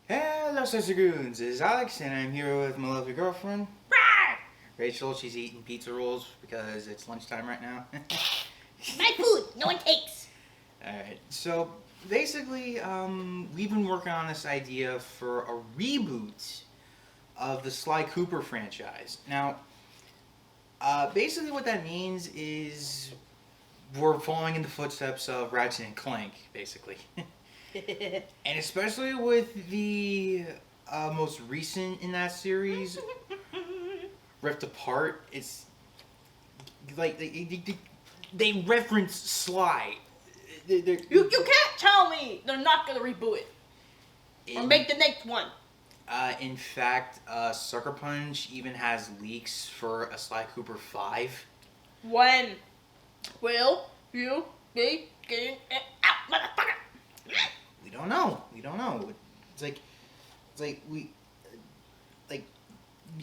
Hello, Sister Goons. This is Alex, and I'm here with my lovely girlfriend, Rawr! Rachel. She's eating pizza rolls because it's lunchtime right now. My food, no one takes. Alright, so basically, we've been working on this idea for a reboot of the Sly Cooper franchise. Now, basically what that means is we're following in the footsteps of Ratchet and Clank, basically. And especially with the most recent in that series, Ripped Apart, it's like they reference Sly. You can't tell me they're not gonna reboot it or make the next one. In fact, Sucker Punch even has leaks for a Sly Cooper 5. When will you be getting it out, motherfucker? We don't know. It's like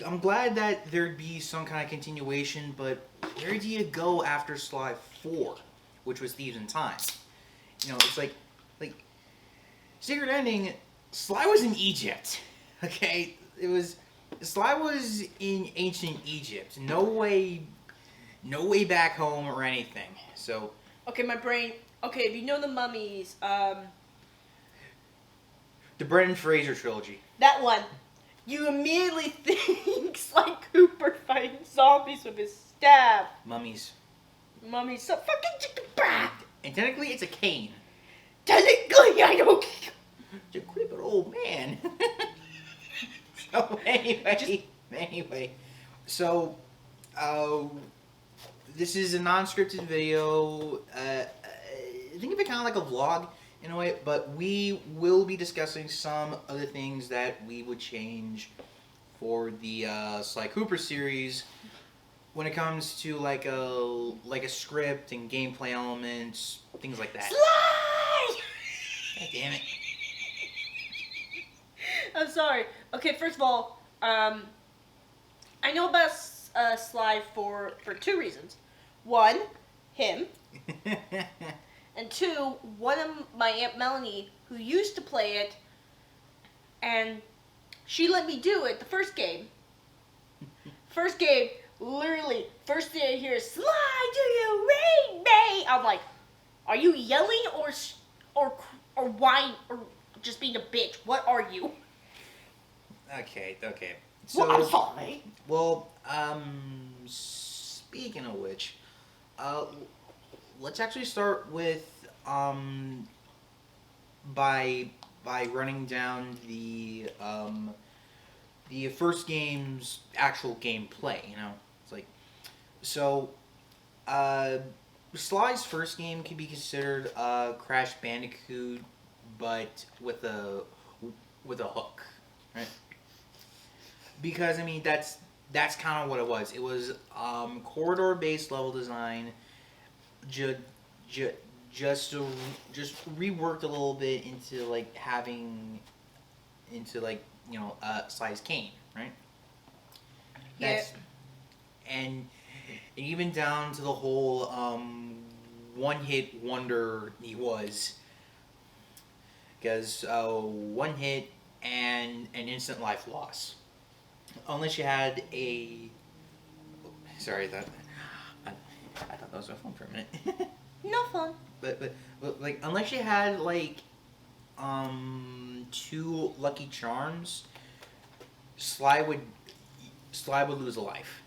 I'm glad that there'd be some kind of continuation, but where do you go after Sly 4, which was Thieves in Time? You know, it's like Secret Ending. Sly was in Egypt. Okay, Sly was in ancient Egypt. No way back home or anything. So. Okay, my brain. Okay, if you know the Mummies, The Brendan Fraser trilogy. that one. You immediately think Sly Cooper fighting zombies with his staff. Mummies. Mummies, so fucking chicken brat. And technically, it's a cane. Technically, I don't. It's a creepy old man. So anyway, so this is a non-scripted video. Think of it kind of like a vlog in a way, but we will be discussing some of the things that we would change for the Sly Cooper series when it comes to like a script and gameplay elements, things like that. Sly! God damn it. I'm sorry. Okay, first of all, I know about Sly for two reasons. One, him. And two, one of my Aunt Melanie, who used to play it, and she let me do it the first game. First game, literally, first thing I hear is, Sly, do you read me? I'm like, are you yelling or whine or just being a bitch? What are you? Okay. So, well, I'm sorry. Well, speaking of which, let's actually start with by running down the first game's actual gameplay. You know, it's like so. Sly's first game can be considered Crash Bandicoot, but with a hook, right? Because I mean that's kind of what it was. It was corridor-based level design, just reworked a little bit into like having Sly's cane, right? That's and even down to the whole one-hit wonder he was, because one hit and an instant life loss. Unless you had a... Sorry, I thought that was my phone for a minute. No fun. But like, unless you had like 2 Lucky Charms, Sly would lose a life.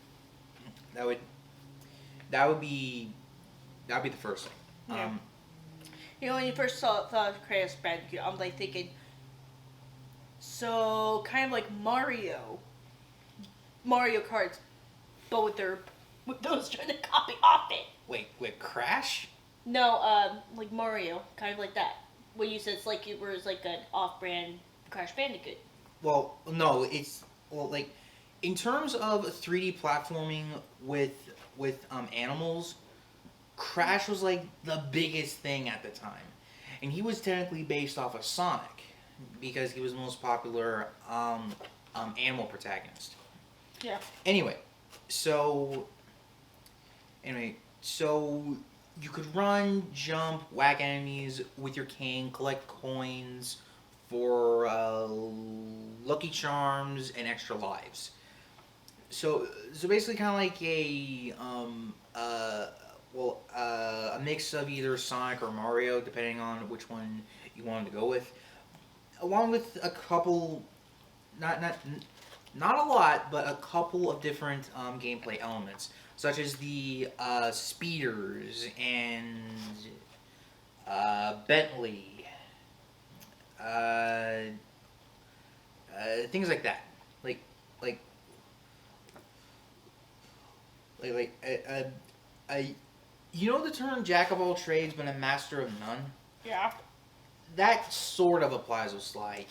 That would be the first thing. Yeah. When you first thought of Crash Bandicoot, I'm like thinking, so kind of like Mario Kart, but with those trying to copy off it. Wait, Crash? No, like Mario, kind of like that. When you said it's like it was like an off-brand Crash Bandicoot. Well, no, like in terms of 3D platforming with animals, Crash was like the biggest thing at the time, and he was technically based off of Sonic because he was the most popular animal protagonist. Yeah. Anyway, so you could run, jump, whack enemies with your cane, collect coins for Lucky Charms and extra lives. So basically, kind of like a mix of either Sonic or Mario, depending on which one you wanted to go with, along with a couple, not a lot, but a couple of different gameplay elements, such as the speeders and Bentley, uh, things like that, like like like you know the term jack of all trades but a master of none. Yeah. That sort of applies with Sly.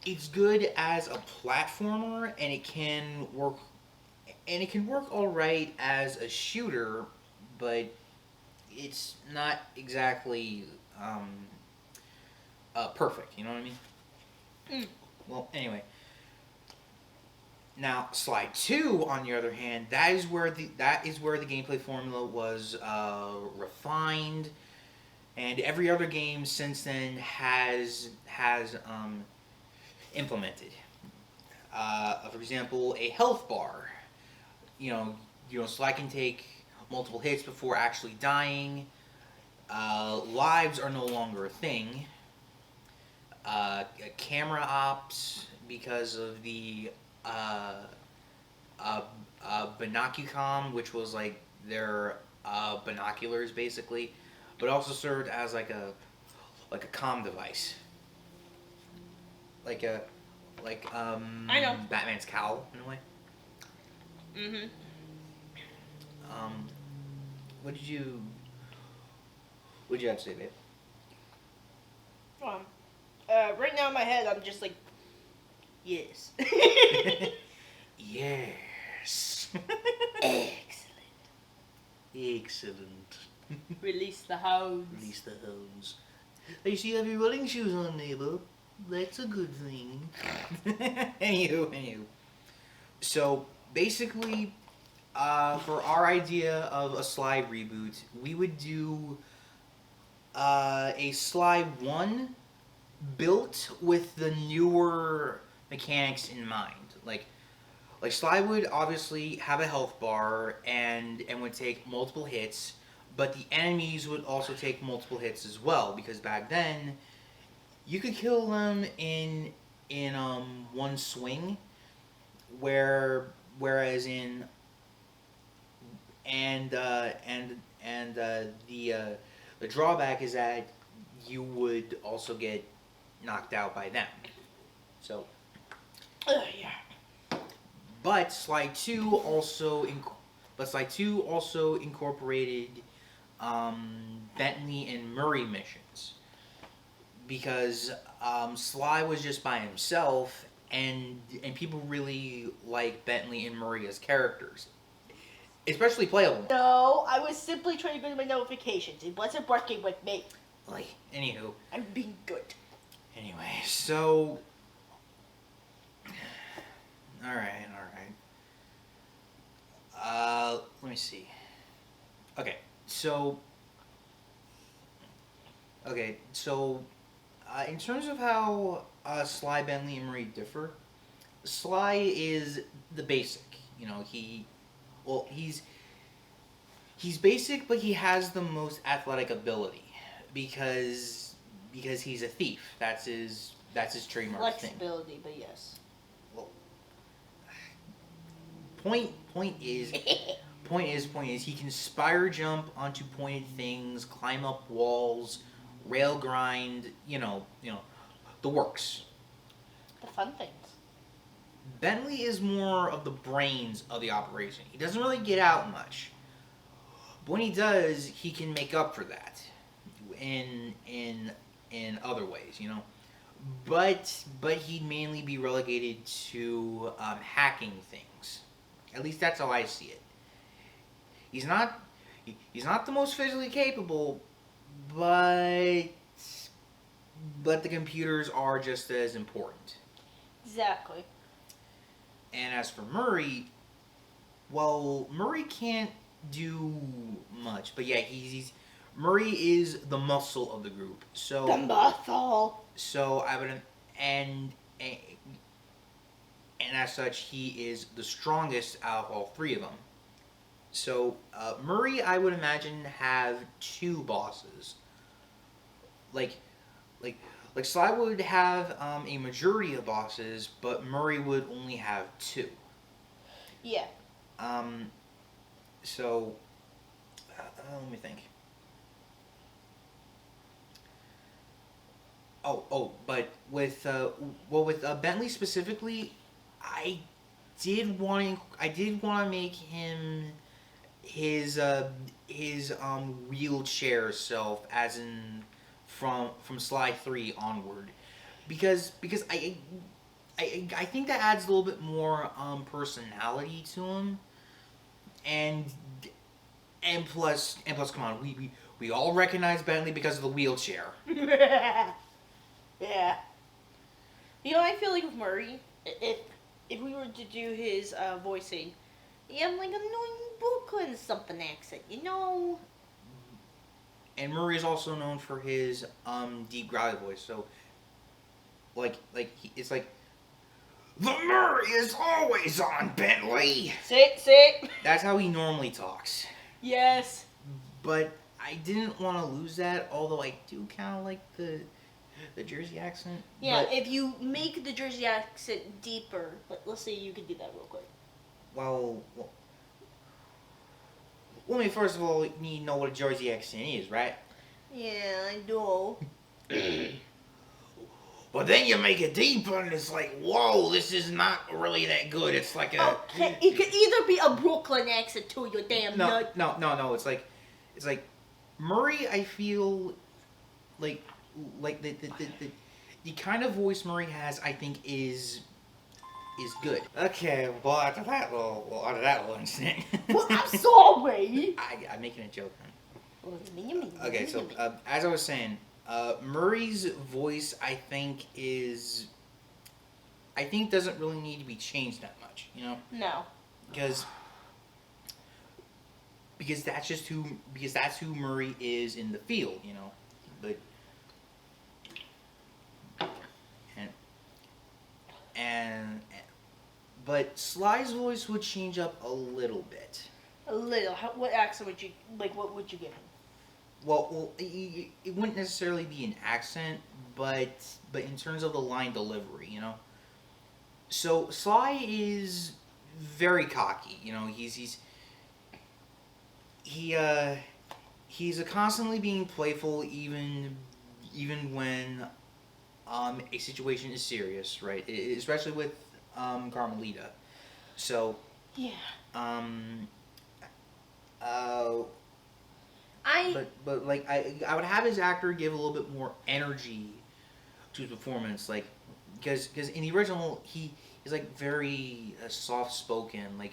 It's good as a platformer, and it can work. And it can work all right as a shooter, but it's not exactly perfect. You know what I mean? Mm. Well, anyway. Now, Sly 2, on the other hand, that is where the gameplay formula was refined, and every other game since then has implemented. For example, a health bar. Sly can take multiple hits before actually dying. Lives are no longer a thing. Camera ops, because of the Binocucom, which was like their binoculars basically, but also served as like a comm device, like I know. Batman's cowl in a way. Mhm. What did you have to say, babe? Right now in my head, I'm just like, yes. Yes. Excellent. Release the hounds. Release the hounds. I see you have your running shoes on, neighbor. That's a good thing. Anywho. So, basically, for our idea of a Sly reboot, we would do a Sly 1 built with the newer mechanics in mind. Like Sly would obviously have a health bar and would take multiple hits, but the enemies would also take multiple hits as well, because back then you could kill them in one swing, whereas in the drawback is that you would also get knocked out by them. So, Yeah. but Sly 2 also incorporated Bentley and Murray missions, because Sly was just by himself, and people really like Bentley and Murray as characters, especially playable. No, I was simply trying to go to my notifications. It wasn't working with me. Anywho. I'm being good. Anyway, so. Alright. Let me see. Okay, so. In terms of how Sly, Bentley, and Murray differ, Sly is the basic. He's basic, but he has the most athletic ability because he's a thief. That's his trademark thing. Flexibility, but yes. Well, point is he can spire jump onto pointed things, climb up walls, rail grind, the works. The fun things. Bentley is more of the brains of the operation. He doesn't really get out much. But when he does, he can make up for that in other ways, But he'd mainly be relegated to hacking things. At least that's how I see it. He's not the most physically capable, but the computers are just as important. Exactly. And as for Murray, well, Murray can't do much, but yeah, Murray is the muscle of the group. So The muscle. So I would, and and as such, he is the strongest out of all three of them. So Murray, I would imagine, have two bosses. Like, like, like Sly would have a majority of bosses, but Murray would only have two. Yeah. So let me think. But with Bentley specifically, I did want to make him his wheelchair self, as in from Sly 3 onward, because I think that adds a little bit more personality to him, and plus come on, we all recognize Bentley because of the wheelchair. Yeah. You know, I feel like with Murray, if we were to do his voicing, he had like a annoying Brooklyn something accent, you know. And Murray is also known for his deep growly voice. So, it's like, the Murray is always on, Bentley. Sit. That's how he normally talks. Yes. But I didn't want to lose that, although I do kind of like the Jersey accent. Yeah, but, if you make the Jersey accent deeper, let's say you could do that real quick. Well, I mean, first of all, you need to know what a Jersey accent is, right? Yeah, I do. But then you make it deeper, and it's like, whoa, this is not really that good. It's like a... Okay, it could either be a Brooklyn accent too, you damn nut. No. It's like Murray. I feel like the kind of voice Murray has, I think, is good. Okay, well after that little incident. Well, I'm sorry. I'm making a joke, man. Okay, so as I was saying, Murray's voice, I think doesn't really need to be changed that much, you know? No. Because that's who Murray is in the field, you know. But Sly's voice would change up a little bit. A little. What accent would you what would you give him? Well, it wouldn't necessarily be an accent, but in terms of the line delivery, you know. So Sly is very cocky, you know. He's constantly being playful, even when a situation is serious, right? Especially with Carmelita. So yeah. But like I would have his actor give a little bit more energy to his performance, like because in the original he's like very soft spoken, like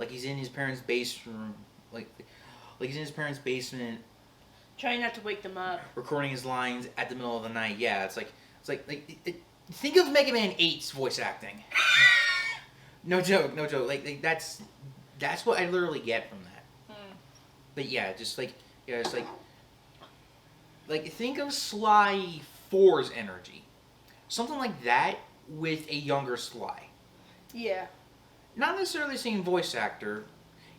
he's in his parents' basement, like he's in his parents' basement, trying not to wake them up, recording his lines at the middle of the night. Yeah, it's like think of Mega Man 8's voice acting. No joke. Like that's what I literally get from that. But yeah, it's like think of Sly 4's energy, something like that with a younger Sly. Yeah. Not necessarily the same voice actor,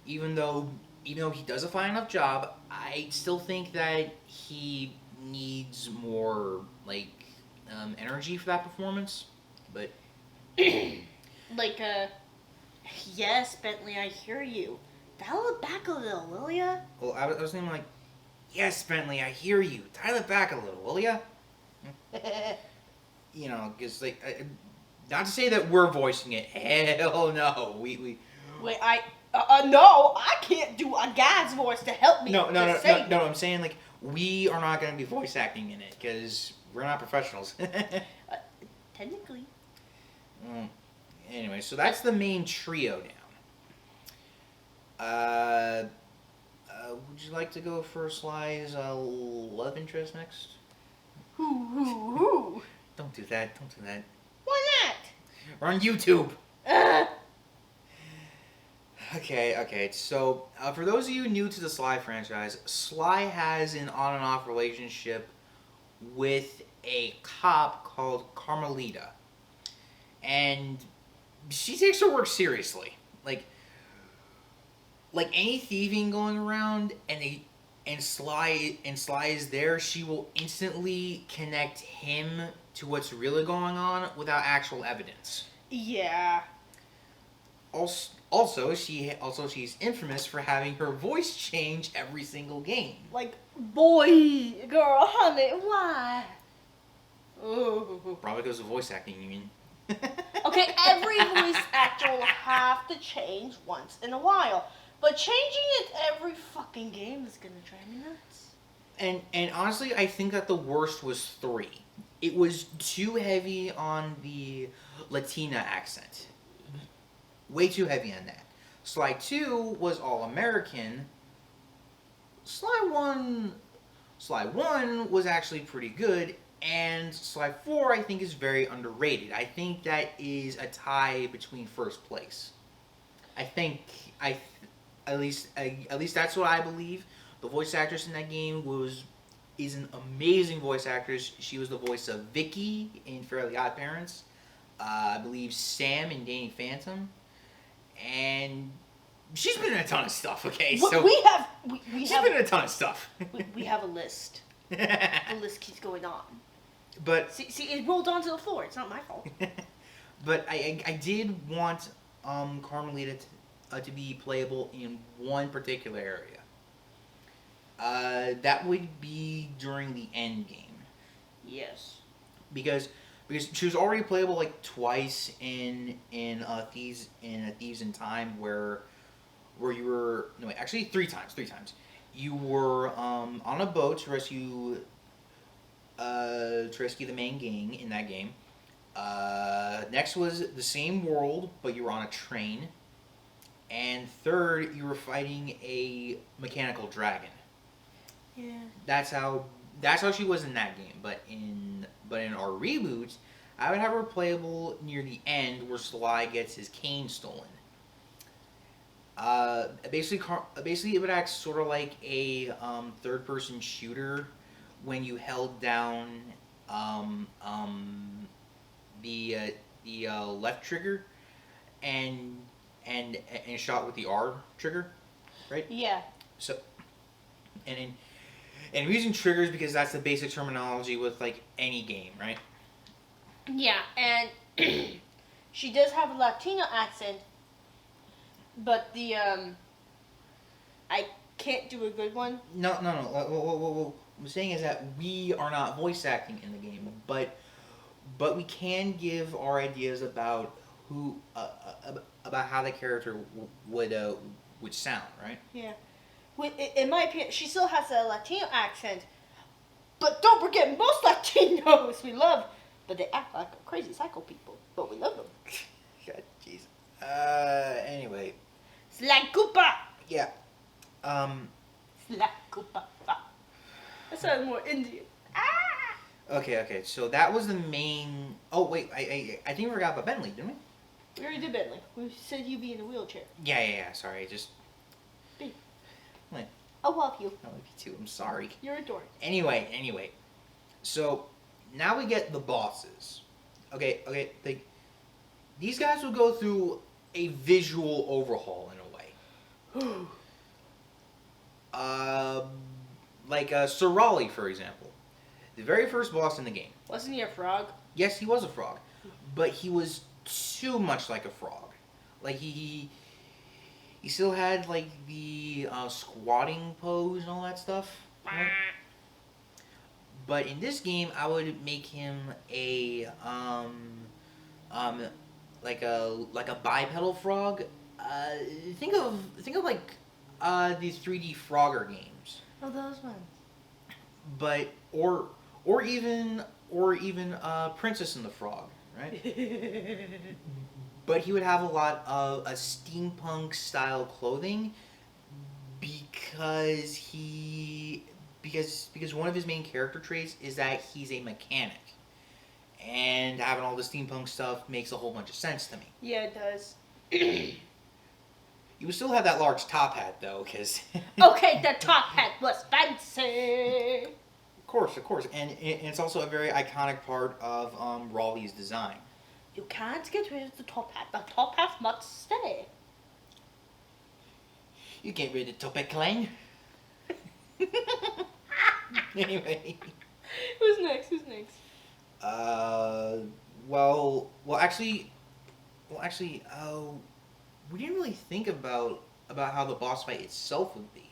even though he does a fine enough job. I still think that he needs more energy for that performance. But yes, Bentley, I hear you. Dial it back a little, will ya? Well, I was thinking yes, Bentley, I hear you. Dial it back a little, will ya? You know, because not to say that we're voicing it. Hell no, we. Wait, no, I can't do a guy's voice to help me. No. I'm saying we are not going to be voice acting in it because we're not professionals. Technically. Anyway, so that's the main trio down. Would you like to go for Sly's love interest next? Who? Don't do that. Why not? We're on YouTube. Okay. So, for those of you new to the Sly franchise, Sly has an on and off relationship with a cop called Carmelita, and she takes her work seriously. Like any thieving going around, and Sly is there, she will instantly connect him to what's really going on without actual evidence. Yeah. She's infamous for having her voice change every single game. Like, boy, girl, honey, why? Ooh. Probably because of voice acting, you mean? Okay, every voice actor will have to change once in a while. But changing it every fucking game is gonna drive me nuts. And honestly, I think that the worst was 3. It was too heavy on the Latina accent. Way too heavy on that. Sly 2 was all American. Sly 1 was actually pretty good, and Sly 4 I think is very underrated. I think that is a tie between first place. At least that's what I believe. The voice actress in that game is an amazing voice actress. She was the voice of Vicky in Fairly Odd Parents. I believe Sam in Danny Phantom. And she's been in a ton of stuff, okay? So we have been in a ton of stuff. we have a list. The list keeps going on. But see, it rolled onto the floor. It's not my fault. But I did want Carmelita to be playable in one particular area. That would be during the end game. Yes. Because she was already playable like twice in Thieves in Time where you were actually three times. You were on a boat to rescue the main gang in that game. Next was the same world, but you were on a train. And third, you were fighting a mechanical dragon. Yeah. That's how she was in that game. But in our reboot, I would have her playable near the end where Sly gets his cane stolen. Basically, it would act sort of like a third-person shooter when you held down the left trigger and shot with the R trigger, right? Yeah. So, and I'm using triggers because that's the basic terminology with like any game, right? Yeah, and she does have a Latino accent, but the I can't do a good one. No. What I'm saying is that we are not voice acting in the game, but we can give our ideas about about how the character would sound, right? Yeah. In my opinion, she still has a Latino accent, but don't forget, most Latinos we love, but they act like crazy psycho people, but we love them. God, jeez. Anyway. Sly Cooper! Yeah. Sly Cooper. That sounds more Indian. Ah! Okay. So that was the main. Oh wait, I think we forgot about Bentley, didn't we? We already did Bentley. We said you'd be in a wheelchair. Yeah. Sorry, just. Be. What? I love you. I love you too. I'm sorry. You're a dork. Anyway. So now we get the bosses. Okay. These guys will go through a visual overhaul in a way. Like Sir Raleigh, for example. The very first boss in the game. Wasn't he a frog? Yes, he was a frog. But he was too much like a frog. Like, he still had, like, the squatting pose and all that stuff. Right? But in this game, I would make him a, like a bipedal frog. Think of like, these 3D Frogger games. Oh, those ones. But, or even Princess and the Frog, right? But he would have a lot of a steampunk style clothing because one of his main character traits is that he's a mechanic, and having all the steampunk stuff makes a whole bunch of sense to me. Yeah, it does. You would still have that large top hat though, because. Okay, the top hat was fancy. Of course, and it's also a very iconic part of Raleigh's design. You can't get rid of the top hat. The top hat must stay. You get rid of top hat, Clang. Anyway. Who's next? Who's next? Actually, we didn't really think about how the boss fight itself would be,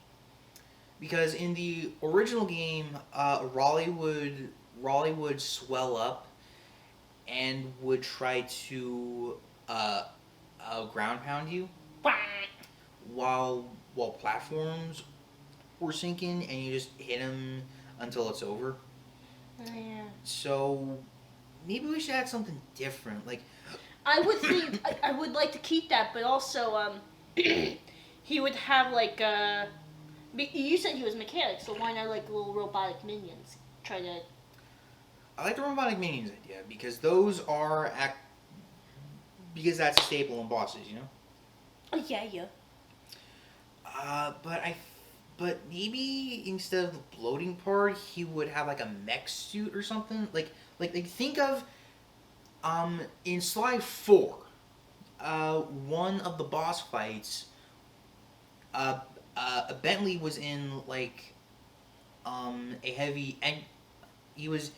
because in the original game, Raleigh would swell up and would try to ground pound you while platforms were sinking, and you just hit him until it's over. Yeah. So maybe we should add something different, like. I would think I would like to keep that, but also he would have like you said he was mechanic, so why not like little robotic minions? Try to. I like the robotic minions idea because those are because that's a staple in bosses, you know. Oh yeah. But maybe instead of the bloating part, he would have like a mech suit or something. Like think of in Sly 4, one of the boss fights, Bentley was in like a heavy, and he was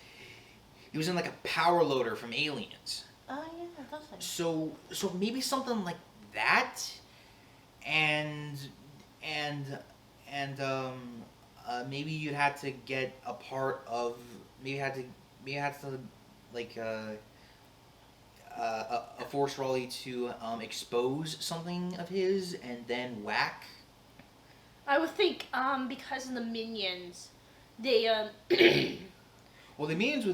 in like a power loader from Aliens. Oh yeah, that's nice. So maybe something like that, and maybe you'd have to get a part of maybe you had to like force Raleigh to expose something of his and then whack. I would think because of the minions, they Well, the minions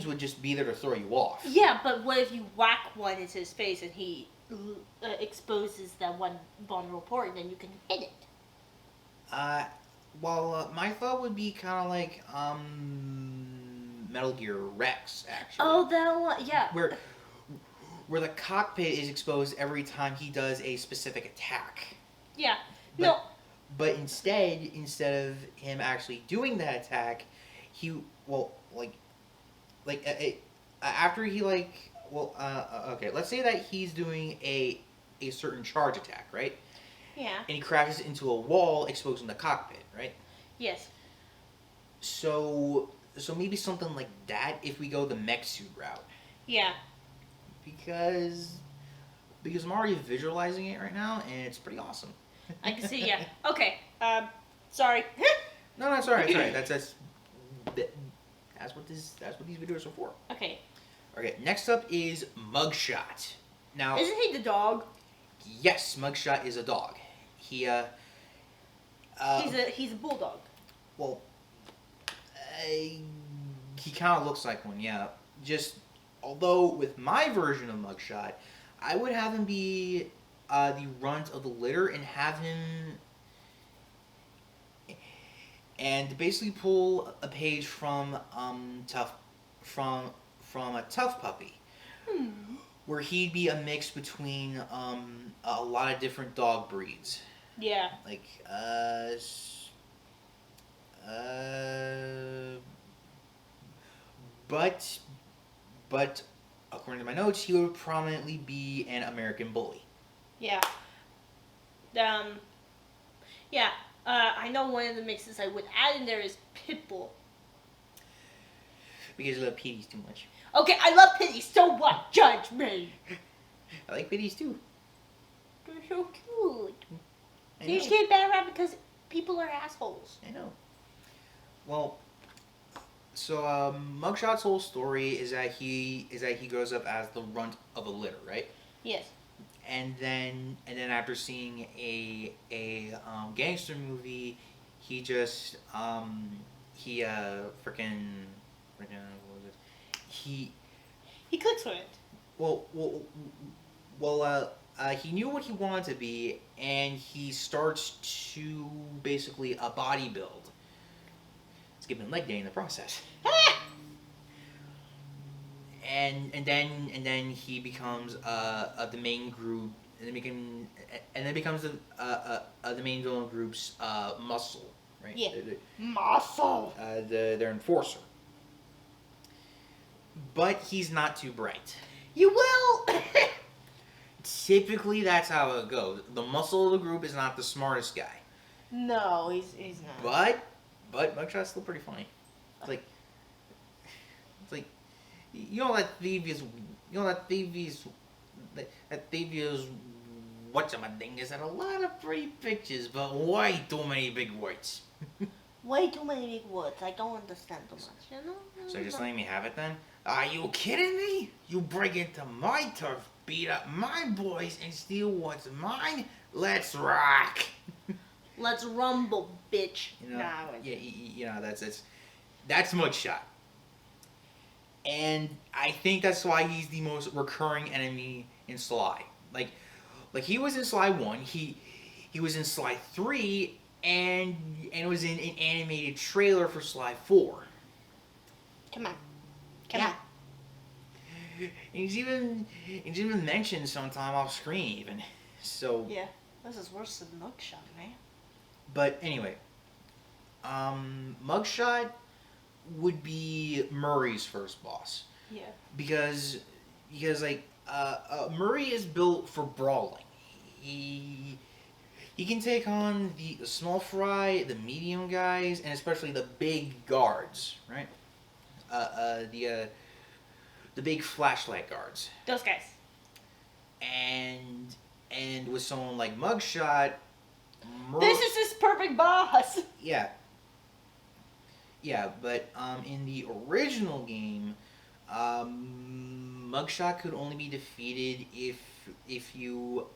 would just be there to throw you off. Yeah, but what if you whack one into his face and he exposes that one vulnerable port, and then you can hit it? My thought would be kind of like Metal Gear Rex, actually. Oh, that one, yeah. Where the cockpit is exposed every time he does a specific attack. Yeah. No. But instead of him actually doing that attack, after he okay, let's say that he's doing a certain charge attack, right? Yeah. And he crashes into a wall, exposing the cockpit, right? Yes. So maybe something like that if we go the mech suit route. Yeah. Because I'm already visualizing it right now, and it's pretty awesome. I can see, yeah. Okay. Sorry. No, it's alright. That's what these videos are for. Okay. Okay. Next up is Mugshot. Now, isn't he the dog? Yes, Mugshot is a dog. He he's a bulldog. Well, he kind of looks like one, yeah. Just although with my version of Mugshot, I would have him be the runt of the litter and have him and basically pull a page from a Tough Puppy, where he'd be a mix between a lot of different dog breeds. Yeah. Like but according to my notes, he would prominently be an American bully. Yeah. Yeah. I know one of the mixes I would add in there is Pitbull. Because you love pitties too much. Okay, I love pitties, so what? Judge me. I like pitties too. They're so cute. I They know. just get bad rap because people are assholes. I know. Well, so Mugshot's whole story is that he grows up as the runt of a litter, right? Yes. And then after seeing a gangster movie, he just He clicks with it. He knew what he wanted to be, and he starts to basically a body build, skipping leg day in the process. and then he becomes the main and then becomes the main villain group's muscle, right? Yeah. Muscle. Their enforcer. But he's not too bright. You will. Typically, that's how it goes. The muscle of the group is not the smartest guy. No, he's not. But Mugshot's still pretty funny. It's like you know that Thievius whatchamadingus had a lot of pretty pictures, but way too many big words. Way too many big words. I don't understand too much. You know. So just letting me have it then? Are you kidding me? You break into my turf, beat up my boys, and steal what's mine? Let's rock. Let's rumble, bitch. You know, that's Mugshot. And I think that's why he's the most recurring enemy in Sly. Like he was in Sly 1, he was in Sly 3, and it was in an animated trailer for Sly 4. Come on. And he's even mentioned sometime off screen even. So yeah, this is worse than Mugshot, man. But anyway, Mugshot would be Murray's first boss. Yeah. Because Murray is built for brawling. He can take on the small fry, the medium guys, and especially the big guards, right? The big flashlight guards. Those guys. And with someone like Mugshot, this is his perfect boss. Yeah. Yeah, but in the original game, Mugshot could only be defeated if you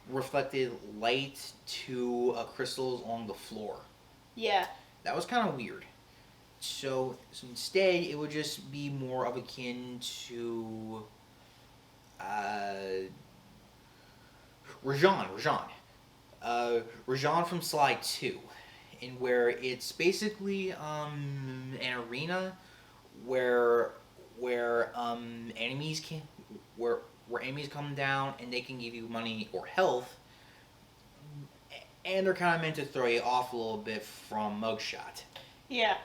reflected light to crystals on the floor. Yeah. That was kind of weird. So instead, it would just be more of akin to Rajan from Sly 2, in where it's basically an arena where enemies come down and they can give you money or health, and they're kind of meant to throw you off a little bit from Mugshot. Yeah.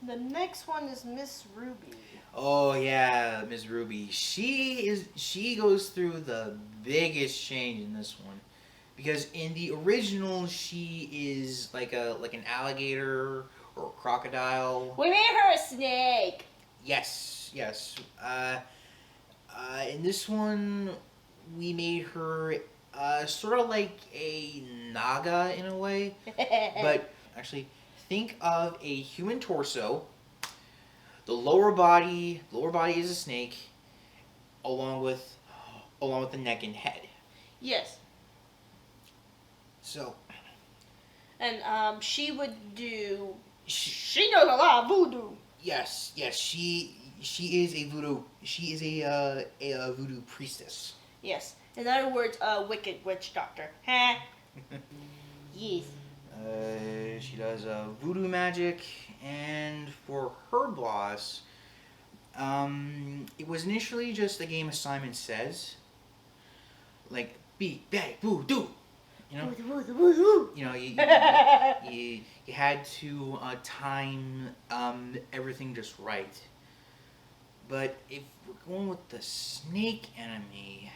The next one is Miss Ruby. Oh yeah, Miss Ruby. She goes through the biggest change in this one, because in the original she is like an alligator or a crocodile. We made her a snake. Yes. In this one, we made her sort of like a naga in a way, but actually. Think of a human torso. The lower body is a snake, along with the neck and head. Yes. So. And she would do. She knows a lot of voodoo. Yes. She is a voodoo. She is a voodoo priestess. Yes. In other words, a wicked witch doctor. Huh? Yes. She does voodoo magic, and for her boss, it was initially just a game of Simon Says, like beat, bang, voodoo, you know. You know, you had to time everything just right. But if we're going with the snake enemy,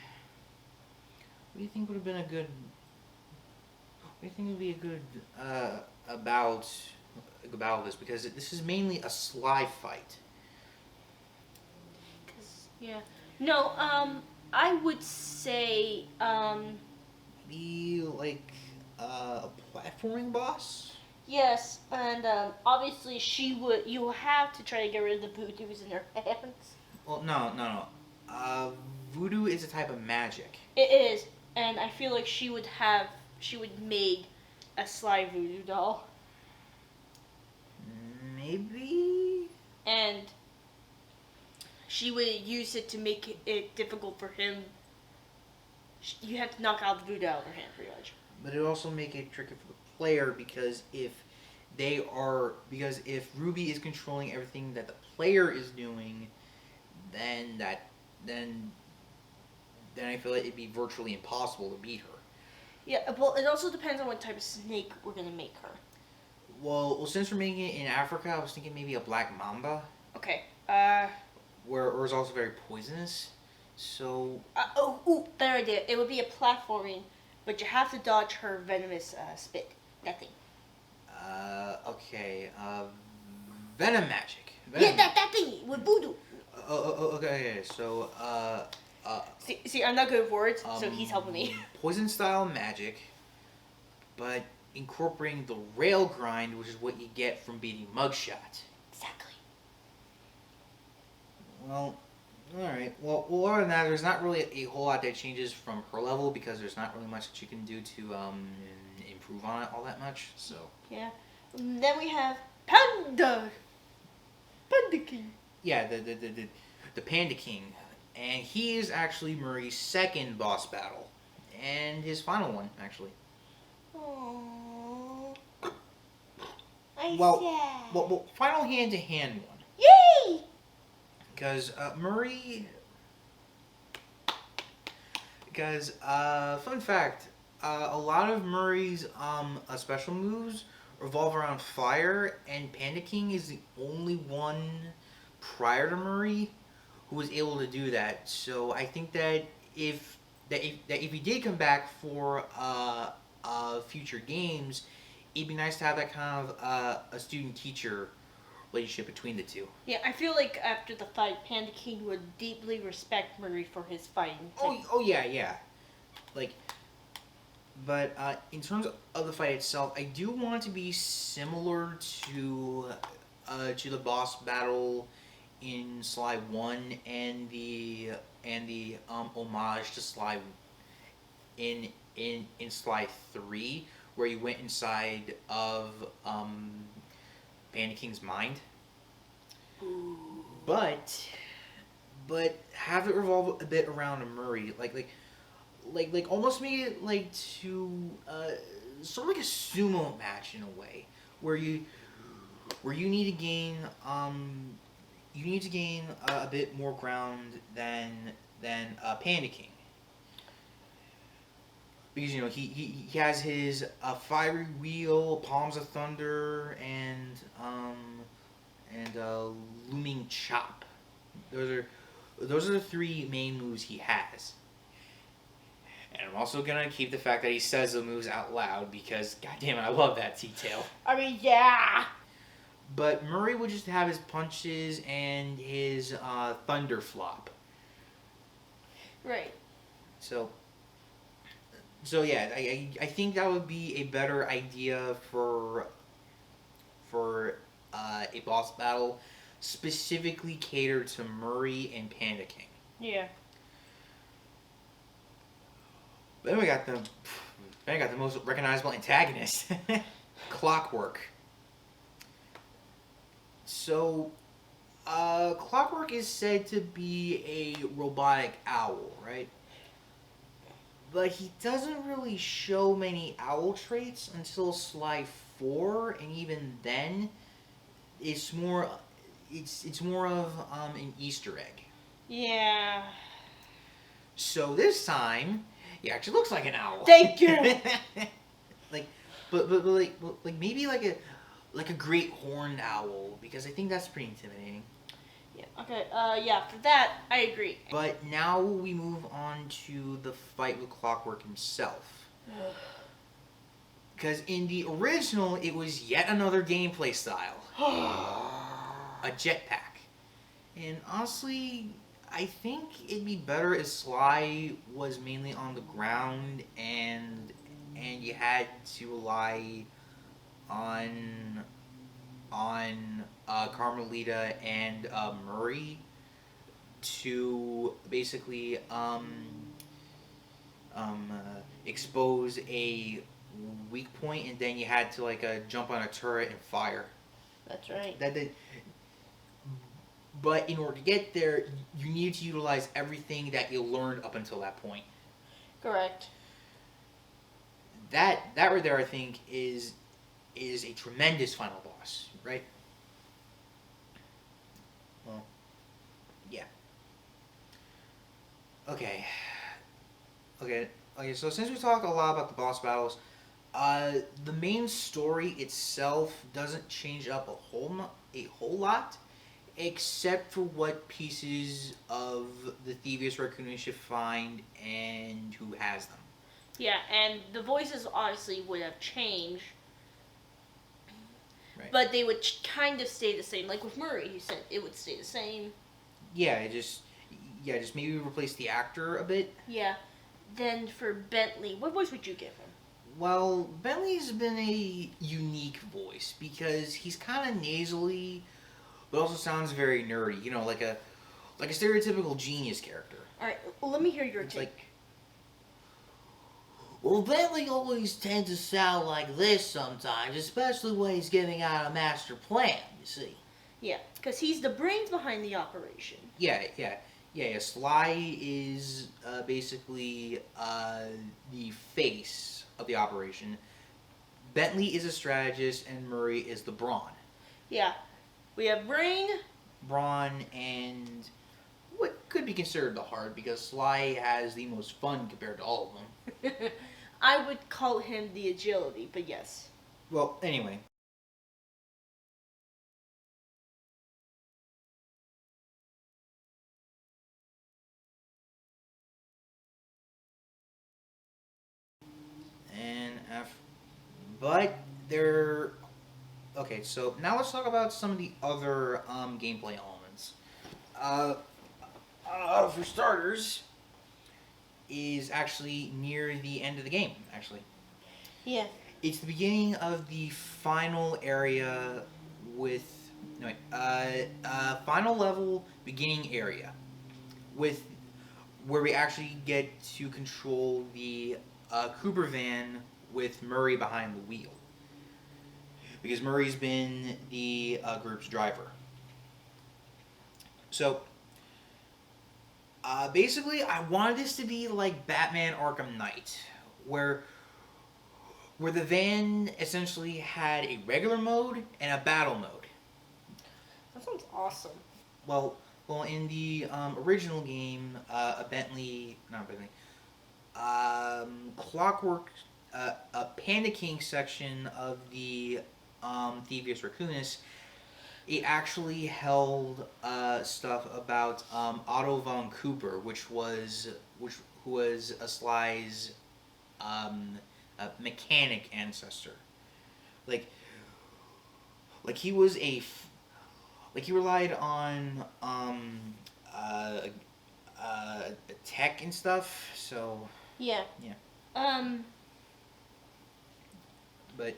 what do you think would have been a good? What do you think would be a good about this? Because this is mainly a Sly fight. Yeah. No. I would say. Be like a platforming boss. Yes, and obviously you have to try to get rid of the voodoos in her hands. Well, no. Voodoo is a type of magic. It is, and I feel like she would make a Sly voodoo doll. Maybe. And she would use it to make it difficult for him. You have to knock out the voodoo out of her hand, pretty much. But it also make it tricky for the player, because if Ruby is controlling everything that the player is doing, then then I feel like it'd be virtually impossible to beat her. Yeah, well, it also depends on what type of snake we're gonna make her. Well, since we're making it in Africa, I was thinking maybe a black mamba, Okay. where it's also very poisonous. So Better idea. It would be a platforming, but you have to dodge her venomous spit. That thing. okay, venom magic. That thing with voodoo. Okay. So See, I'm not good with words, so he's helping me. Poison style magic, but incorporating the rail grind, which is what you get from beating Mugshot. Exactly. Well, alright. Well, other than that, there's not really a whole lot that changes from her level because there's not really much that you can do to improve on it all that much. So Yeah. Then we have Panda. Panda King. yeah, the Panda King, and he is actually Murray's second boss battle, and his final one actually. Aww. Well, final hand-to-hand one. Yay! Because Murray. Because fun fact, a lot of Murray's special moves revolve around fire, and Panda King is the only one prior to Murray who was able to do that. So I think that if he did come back for future games, it'd be nice to have that kind of a student-teacher relationship between the two. Yeah, I feel like after the fight, Panda King would deeply respect Murray for his fighting. Oh yeah. Like, but in terms of the fight itself, I do want it to be similar to the boss battle in Sly 1 and the homage to Sly in Sly 3, where you went inside of Panda King's mind. Ooh. But have it revolve a bit around Murray, like almost make it like to sort of like a sumo match in a way, where you need to gain a bit more ground than Panda King. Because he has his fiery wheel, palms of thunder, and looming chop. Those are the three main moves he has. And I'm also gonna keep the fact that he says the moves out loud because goddamn it, I love that detail. I mean, yeah. But Murray would just have his punches and his thunder flop. Right. So yeah, I think that would be a better idea for a boss battle specifically catered to Murray and Panda King. Yeah. But then we got the most recognizable antagonist, Clockwork. So, Clockwork is said to be a robotic owl, right? But he doesn't really show many owl traits until Sly 4, and even then, it's more of an Easter egg. Yeah. So this time, he actually looks like an owl. Thank you. but maybe like a great horned owl, because I think that's pretty intimidating. Yeah. Okay. Yeah. For that, I agree. But now we move on to the fight with Clockwork himself. Because in the original, it was yet another gameplay style. A jetpack. And honestly, I think it'd be better if Sly was mainly on the ground and you had to rely on Carmelita and Murray to basically expose a weak point, and then you had to jump on a turret and fire. That's right. But in order to get there, you need to utilize everything that you learned up until that point. Correct. That right there, I think, is a tremendous final boss, right? Well, yeah. Okay. Okay. Okay. So since we talked a lot about the boss battles, the main story itself doesn't change up a whole lot, except for what pieces of the Thievius Raccoon you should find and who has them. Yeah, and the voices honestly would have changed, Right. but they would kind of stay the same. Like with Murray, he said it would stay the same. Yeah, just maybe replace the actor a bit. Yeah. Then for Bentley, what voice would you give him? Well, Bentley's been a unique voice because he's kind of nasally, but also sounds very nerdy. You know, like a stereotypical genius character. All right, well, let me hear your It's take. like, well, Bentley always tends to sound like this sometimes, especially when he's giving out a master plan. You see. Yeah, because he's the brains behind the operation. Yeah. Sly is basically the face of the operation. Bentley is a strategist, and Murray is the brawn. Yeah, we have Brain. Brawn and what could be considered the heart, because Sly has the most fun compared to all of them. I would call him the agility, but yes. Well, anyway. But they're okay. So now let's talk about some of the other gameplay elements. For starters, is actually near the end of the game. Actually, Yeah. it's the beginning of the final area with no wait, final level beginning area with where we actually get to control the Cooper van with Murray behind the wheel. Because Murray's been the group's driver. So, basically, I wanted this to be like Batman Arkham Knight, where the van essentially had a regular mode and a battle mode. That sounds awesome. Well, in the original game, Clockwork, a Panda King section of the Thievius Raccoonus, it actually held stuff about Otto von Cooper, who was a Sly's mechanic ancestor. Like he was he relied on tech and stuff. So Yeah. yeah. But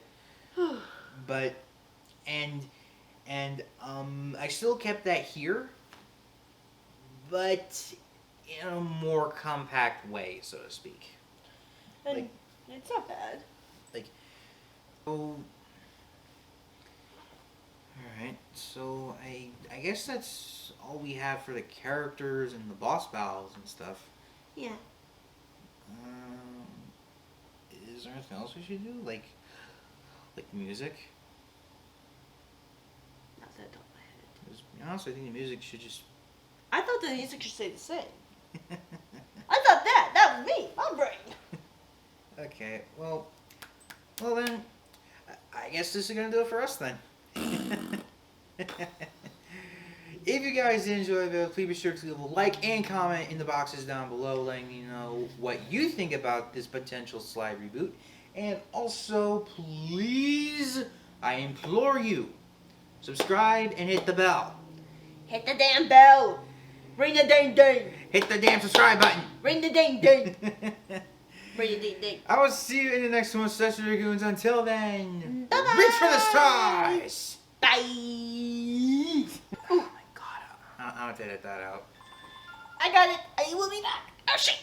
I still kept that here, but in a more compact way, so to speak. And Like- it's not bad. Oh. Alright, so I guess that's all we have for the characters and the boss battles and stuff. Yeah. Is there anything else we should do? Like music? Not that top of my head. Because, to be honest, I think the music should just... I thought the music should stay the same. I thought that was me, my brain. Okay, well then, I guess this is gonna do it for us then. If you guys did enjoy the video, please be sure to leave a like and comment in the boxes down below, letting me know what you think about this potential Sly reboot. And also, please, I implore you, subscribe and hit the bell. Hit the damn bell. Ring the ding ding. Hit the damn subscribe button. Ring the ding ding. Ring the ding ding. I will see you in the next one, Session Dragoons. Until then, Bye-bye. reach for the stars. Bye. Oh my god, I'm gonna edit that out. I got it. I will be back. Oh shit.